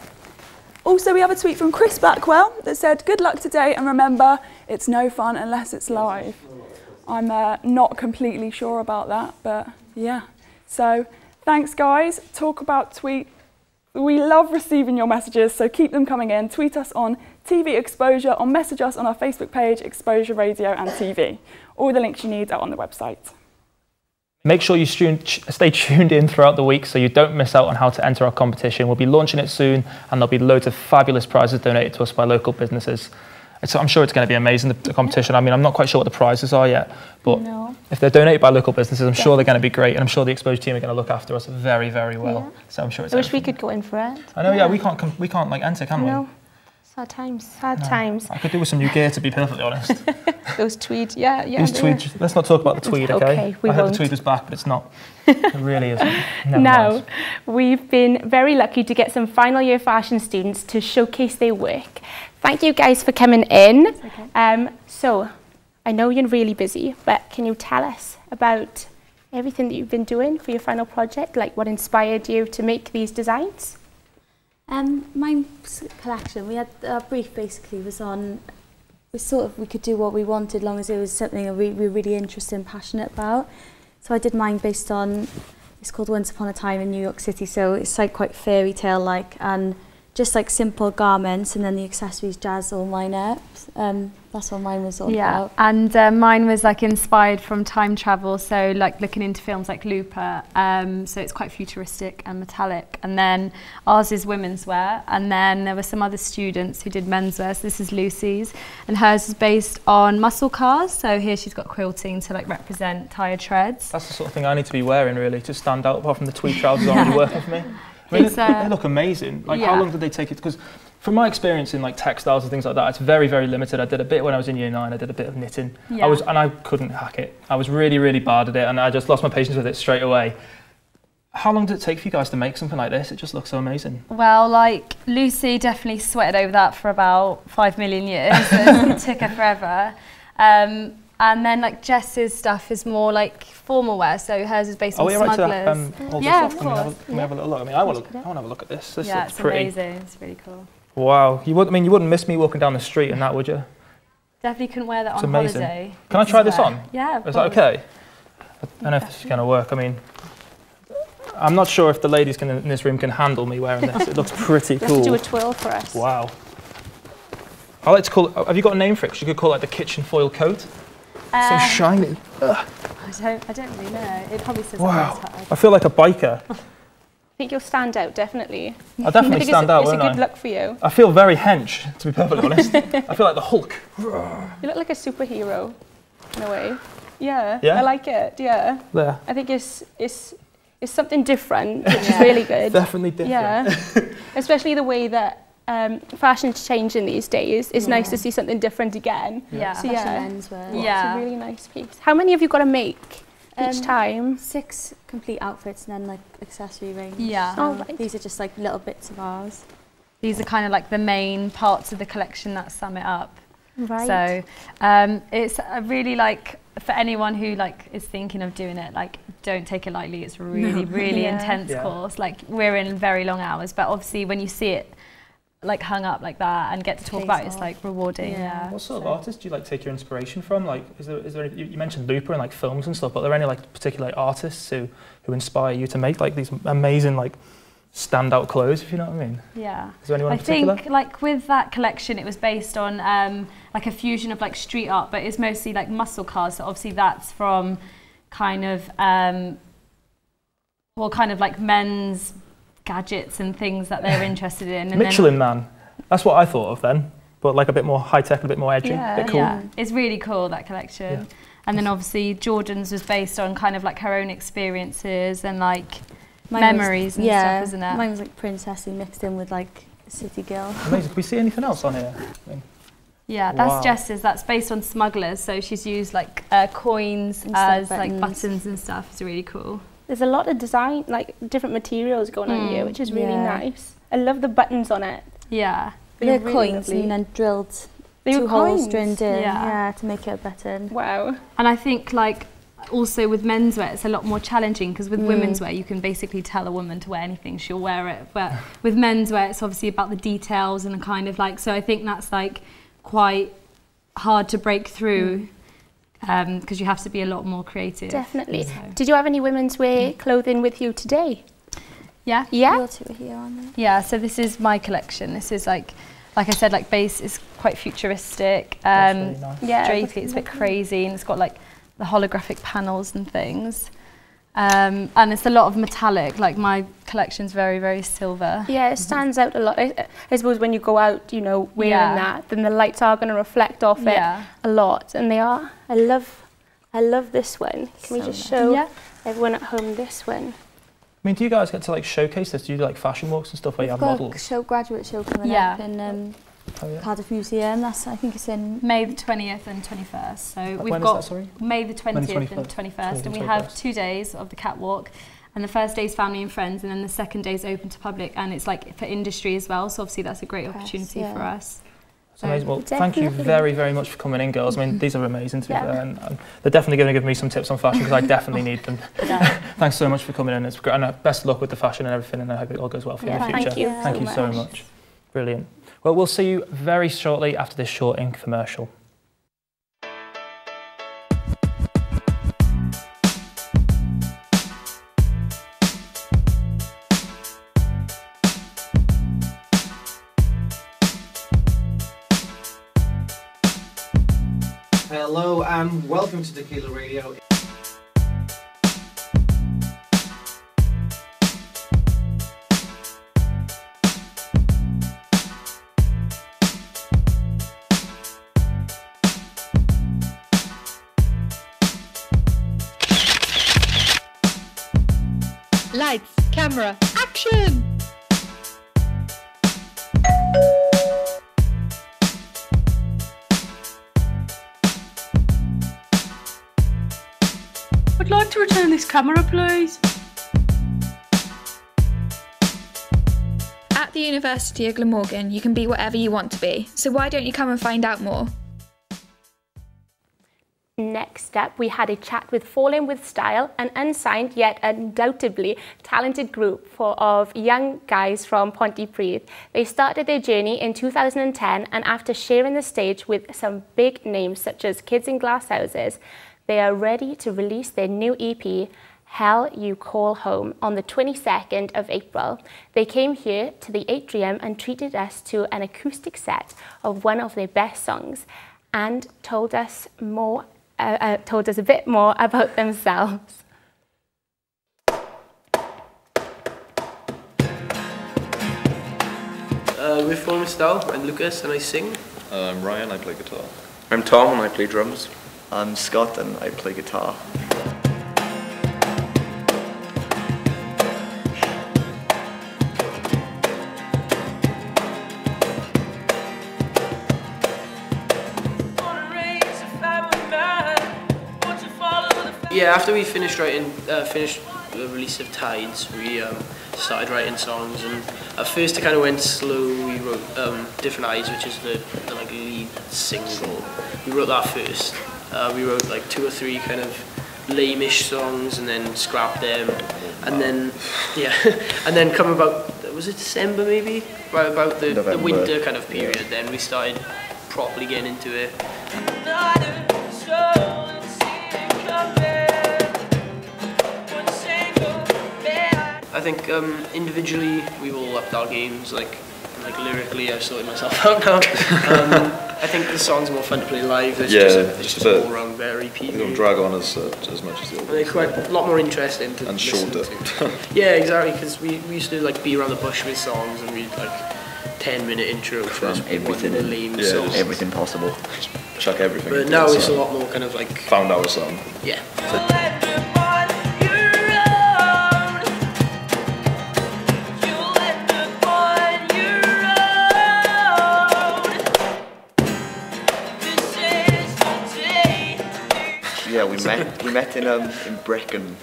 Also, we have a tweet from Chris Backwell that said, good luck today and remember, it's no fun unless it's live. I'm not completely sure about that, but yeah. So thanks, guys. Talk about tweet. We love receiving your messages, so keep them coming in. Tweet us on TV Exposure or message us on our Facebook page, Exposure Radio and TV. All the links you need are on the website. Make sure you stay tuned in throughout the week so you don't miss out on how to enter our competition. We'll be launching it soon and there'll be loads of fabulous prizes donated to us by local businesses. So I'm sure it's going to be amazing, the competition. I mean, I'm not quite sure what the prizes are yet, but if they're donated by local businesses, I'm sure they're going to be great, and I'm sure the Exposure team are going to look after us very, very well. Yeah. So I'm sure it's. I wish we could go in for it. I know, yeah, we can't like enter, can we? Sad times, sad times. I could do with some new gear, to be perfectly honest. Those tweed, yeah. These tweed, let's not talk about the tweed, okay? We I heard won't. the tweed was back, but it's not. It really isn't. Never Now, mind. we've been very lucky to get some final year fashion students to showcase their work. Thank you guys for coming in. So, I know you're really busy, but can you tell us about everything that you've been doing for your final project? Like what inspired you to make these designs? My collection, we had our brief basically was on, we could do what we wanted long as it was something we were really interested and passionate about. So I did mine based on, it's called Once Upon a Time in New York City, so it's like quite fairy tale like, and just like simple garments, and then the accessories jazz all mine up. That's what mine was all about. And mine was like inspired from time travel, so like looking into films like Looper, so it's quite futuristic and metallic. And then ours is women's wear, and then there were some other students who did menswear, so this is Lucy's, and hers is based on muscle cars, so here she's got quilting to like represent tired treads. That's the sort of thing I need to be wearing really, to stand out apart from the tweed trousers already working for me. I mean, they look amazing. Like, how long did they take it? Because from my experience in like textiles and things like that, it's very, very limited. I did a bit when I was in year 9. I did a bit of knitting. And I couldn't hack it. I was really, really bad at it, and I just lost my patience with it straight away. How long did it take for you guys to make something like this? It just looks so amazing. Well, like Lucy definitely sweated over that for about 5 million years. So it took her forever. And then like Jess's stuff is more like formal wear, so hers is based on smugglers. Hold this up. Can we have a little look? I mean, I want to have a look at this. This looks pretty. It's amazing. It's really cool. Wow, you wouldn't miss me walking down the street in that, would you? Definitely couldn't wear that It's on amazing. holiday. Can I try this on? Yeah, of Is that okay? I don't know if this is going to work. I mean, I'm not sure if the ladies in this room can handle me wearing this. It looks pretty cool. Let's do a twirl for us. Wow. I like to call it, have you got a name for it? 'Cause you could call it like the kitchen foil coat. So shiny. I don't really know. It probably says wow. I feel like a biker. I think you'll stand out, definitely. I'll definitely stand out, won't I? It's a good look for you. I feel very hench, to be perfectly honest. I feel like the Hulk. You look like a superhero, in a way. Yeah, Yeah? I like it, yeah. There. I think it's something different, which is really good. Definitely different. Yeah, especially the way that fashion's changing these days. It's nice to see something different again. Yeah, so, menswear. It's a really nice piece. How many have you got to make each time? 6 complete outfits and then like accessory range. Yeah. Right. These are just like little bits of ours. These are kind of like the main parts of the collection that sum it up. Right. So it's a really like, for anyone who like is thinking of doing it, like don't take it lightly. It's really, really intense course. Like we're in very long hours, but obviously when you see it like hung up like that and get to talk about it, it's like rewarding. Yeah. What sort of artists do you like take your inspiration from? Like, is there you mentioned Looper and like films and stuff, but are there any like particular like, artists who inspire you to make like these amazing like standout clothes, if you know what I mean? Yeah. Is there anyone in particular? I think like with that collection, it was based on like a fusion of like street art, but it's mostly like muscle cars. So obviously that's from kind of kind of like men's gadgets and things that they're interested in. And Michelin Man. That's what I thought of then, but like a bit more high tech, a bit more edgy, a bit cool. Yeah, it's really cool, that collection. Yeah. And then obviously Jordan's was based on kind of like her own experiences and like memories and stuff, isn't it? Mine was like princessy mixed in with like city girl. Amazing. Can we see anything else on here? Yeah, that's Jess's. That's based on smugglers. So she's used like coins as like buttons and stuff. It's really cool. There's a lot of design, like different materials going on here, which is really nice. I love the buttons on it. Yeah. They're really coins lovely. and then drilled They were 2 holes coins? drilled in, Yeah. to make it a button. Wow. And I think like also with menswear it's a lot more challenging because with women's wear you can basically tell a woman to wear anything, she'll wear it. But with menswear it's obviously about the details and kind of like, so I think that's like quite hard to break through. Because you have to be a lot more creative. Definitely. So. Did you have any women's wear clothing with you today? Yeah. Yeah? Your 2 are here, aren't they? Yeah, so this is my collection. This is like I said, like base is quite futuristic. Really nice. Yeah, drapey, it's a bit crazy and it's got like the holographic panels and things. And it's a lot of metallic, like my collection's very, very silver. Yeah, it stands out a lot. I suppose when you go out, you know, wearing that, then the lights are going to reflect off it a lot. And they are. I love this one. Can we just show everyone at home this one? I mean, do you guys get to like showcase this? Do you do like fashion walks and stuff where you have models? Graduate show coming up in Cardiff Museum. I think it's in May the 20th and 21st. So we've when got is that, sorry? May the 20th and 21st, and we have 2 days of the catwalk. And the first day is family and friends, and then the second day is open to public, and it's like for industry as well. So obviously that's a great opportunity for us. It's amazing. Well, thank you very, very much for coming in, girls. I mean, these are amazing to be fair, and they're definitely going to give me some tips on fashion because I definitely need them. Thanks so much for coming in. It's great, and best of luck with the fashion and everything, and I hope it all goes well for you in the future. Thank you so much. Brilliant. Well, we'll see you very shortly after this short infomercial. Hello and welcome to Tequila Radio. Lights, camera, action! I'd like to return this camera, please. At the University of Glamorgan, you can be whatever you want to be, so why don't you come and find out more? Next up, we had a chat with Fall In With Style, an unsigned yet undoubtedly talented group of young guys from Pontypridd. They started their journey in 2010, and after sharing the stage with some big names such as Kids in Glass Houses, they are ready to release their new EP, Hell You Call Home, on the 22nd of April. They came here to the atrium and treated us to an acoustic set of one of their best songs and told us a bit more about themselves. We're Fall In With Style. I'm Lucas and I sing. I'm Ryan, I play guitar. I'm Tom and I play drums. I'm Scott and I play guitar. Yeah, after we finished the release of Tides, we started writing songs, and at first it kind of went slow. We wrote Different Eyes, which is the like lead single. We wrote that first. We wrote like 2 or 3 kind of lame-ish songs and then scrapped them, and then and then come about, was it December maybe? Right about the winter kind of period, then we started properly getting into it. I think individually we've all upped our games, like lyrically I've sorted myself out now. I think the songs are more fun to play live. It's just all around very peevy. They don't drag on as much as the old ones. They're quite a lot more interesting to listen to. Yeah, exactly, because we used to like be around the bush with songs and we'd like 10-minute intro for everything lame songs. Everything possible. Chuck everything. But now it's a lot more kind of like found our song. Yeah. Yeah, we met in Brecon,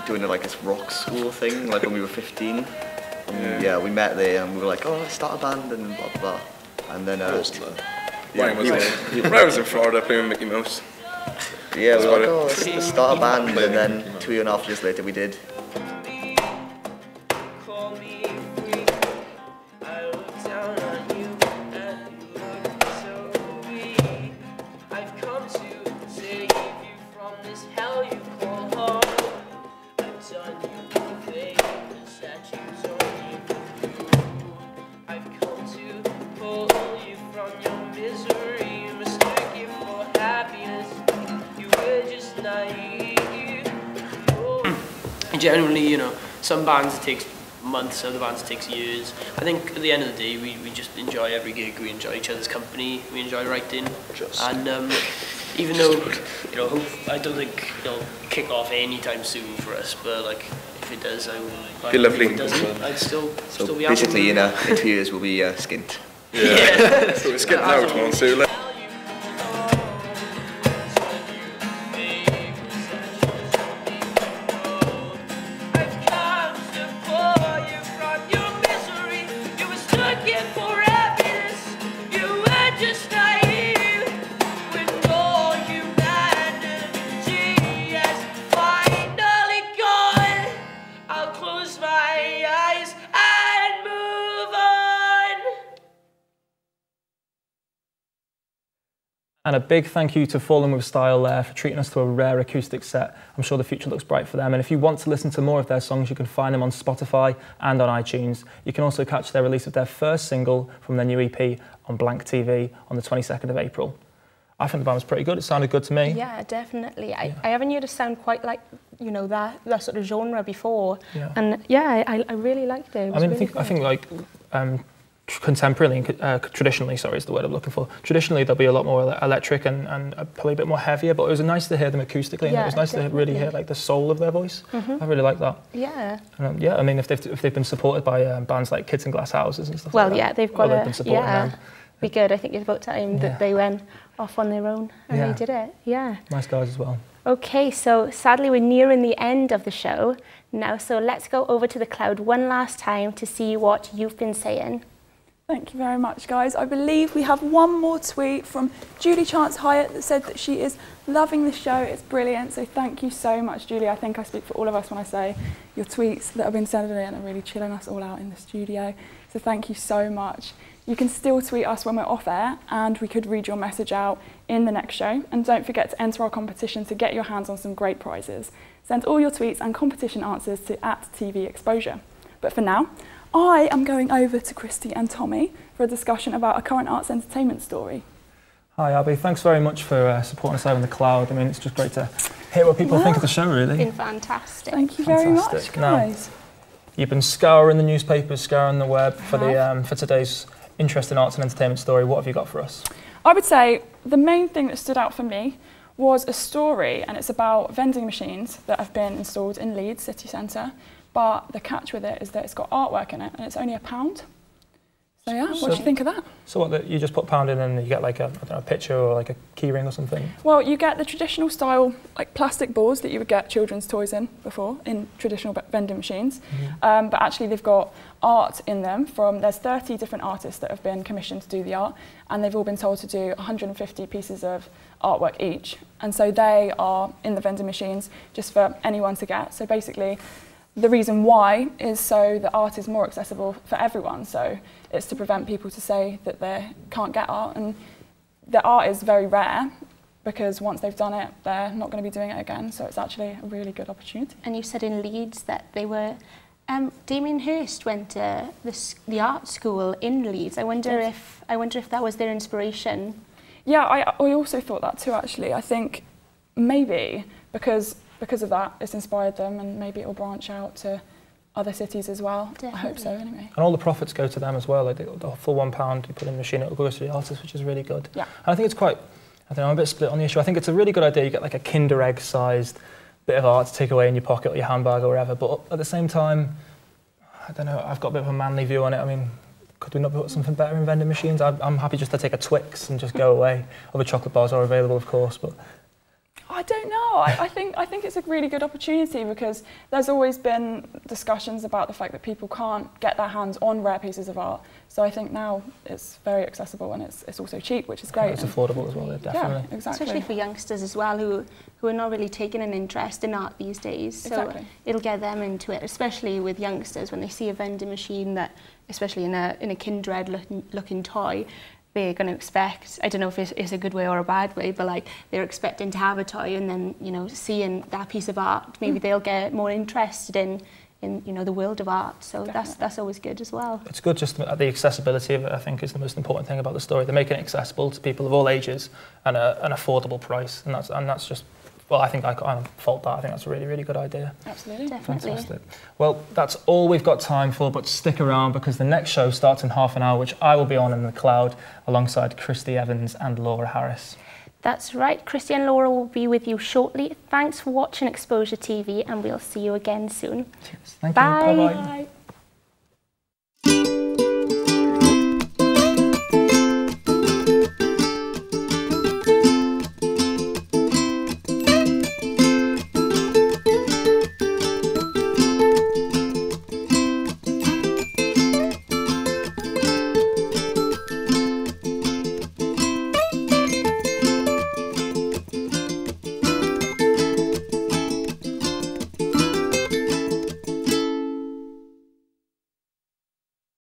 doing like this rock school thing, like when we were 15. Yeah, we met there and we were like, oh, let's start a band and blah blah blah. And then Ryan was in Florida playing with Mickey Mouse. Yeah, we were like, oh, let's start a band, and then 2.5 years later we did. Generally, you know, some bands it takes months, other bands it takes years. I think at the end of the day, we just enjoy every gig, we enjoy each other's company, we enjoy writing. And even though, you know, I don't think it'll kick off anytime soon for us, but like, if it does, I will. Be lovely. If it doesn't, I'd still be happy. Basically, in 2 years we'll be skint. Yeah. So we're skipping out one, so let's... And a big thank you to Fallen With Style there for treating us to a rare acoustic set. I'm sure the future looks bright for them. And if you want to listen to more of their songs, you can find them on Spotify and on iTunes. You can also catch their release of their first single from their new EP on Blank TV on the 22nd of April. I think the band was pretty good. It sounded good to me. Yeah, definitely. I haven't heard it sound quite like, you know, that sort of genre before. Yeah. And yeah, I really liked it. It was I mean, really I think like contemporarily, traditionally, sorry, is the word I'm looking for. Traditionally, there'll be a lot more electric and probably a bit more heavier, but it was nice to hear them acoustically, and it was nice to really hear like the soul of their voice. I really like that. Yeah. Yeah, I mean, if they've been supported by bands like Kids in Glass Houses and stuff well, like that. Yeah, they've got they've been supporting them. Be good. I think it's about time that they went off on their own and they did it. Yeah. Nice guys as well. Okay, so sadly we're nearing the end of the show now, so let's go over to the cloud one last time to see what you've been saying. Thank you very much, guys. I believe we have one more tweet from Julie Chance-Hyett that said that she is loving the show. It's brilliant. So thank you so much, Julie. I think I speak for all of us when I say your tweets that have been sent in are really chilling us all out in the studio. So thank you so much. You can still tweet us when we're off air, and we could read your message out in the next show. And don't forget to enter our competition to get your hands on some great prizes. Send all your tweets and competition answers to @TVExposure. But for now, I am going over to Christy and Tommy for a discussion about a current arts entertainment story. Hi Abby, thanks very much for supporting us over in the cloud. I mean, it's just great to hear what people think of the show, really. It's been fantastic. Thank you very much, guys. Now, you've been scouring the newspapers, scouring the web for today's interesting arts and entertainment story. What have you got for us? I would say the main thing that stood out for me was a story, and it's about vending machines that have been installed in Leeds city centre. But the catch with it is that it's got artwork in it, and it's only £1. So yeah, what do you think of that? So what, you just put £1 in and you get like a picture or like a key ring or something? Well, you get the traditional style, like plastic balls that you would get children's toys in before, in traditional vending machines. But actually they've got art in them there's 30 different artists that have been commissioned to do the art, and they've all been told to do 150 pieces of artwork each. And so they are in the vending machines just for anyone to get. So basically, the reason why is so the art is more accessible for everyone. So it's to prevent people to say that they can't get art. And the art is very rare because once they've done it, they're not going to be doing it again. So it's actually a really good opportunity. And you said in Leeds that they were... Damien Hirst went to the art school in Leeds. I wonder if that was their inspiration. Yeah, I also thought that too, actually. I think maybe because of that, it's inspired them, and maybe it'll branch out to other cities as well. Definitely. I hope so, anyway. And all the profits go to them as well. Like the full £1 you put in the machine, it goes to the artist, which is really good. Yeah. And I think it's quite, I don't know, I'm a bit split on the issue. I think it's a really good idea. You get like a Kinder Egg-sized bit of art to take away in your pocket or your handbag or whatever. But at the same time, I don't know, I've got a bit of a manly view on it. I mean, could we not put something better in vending machines? I'm happy just to take a Twix and just go away. Other chocolate bars are available, of course, but... I don't know. I think it's a really good opportunity because there's always been discussions about the fact that people can't get their hands on rare pieces of art. So I think now it's very accessible and it's also cheap, which is great. It's affordable as well, definitely. Yeah, exactly. Especially for youngsters as well who are not really taking an interest in art these days. So it'll get them into it, especially with youngsters when they see a vending machine that, especially in a Kindred looking toy, they're going to expect, I don't know if it's a good way or a bad way, but like they're expecting to have a toy, and then, you know, seeing that piece of art, maybe they'll get more interested in you know, the world of art. So that's always good as well. It's good just the accessibility of it, I think, is the most important thing about the story. They're making it accessible to people of all ages and an affordable price, and that's just, well, I think I can't fault that. I think that's a really, really good idea. Absolutely. Definitely. Fantastic. Well, that's all we've got time for, but stick around because the next show starts in half an hour, which I will be on in the cloud alongside Christy Evans and Laura Harris. That's right. Christy and Laura will be with you shortly. Thanks for watching Exposure TV, and we'll see you again soon. Cheers. Thank Bye. you. Bye-bye.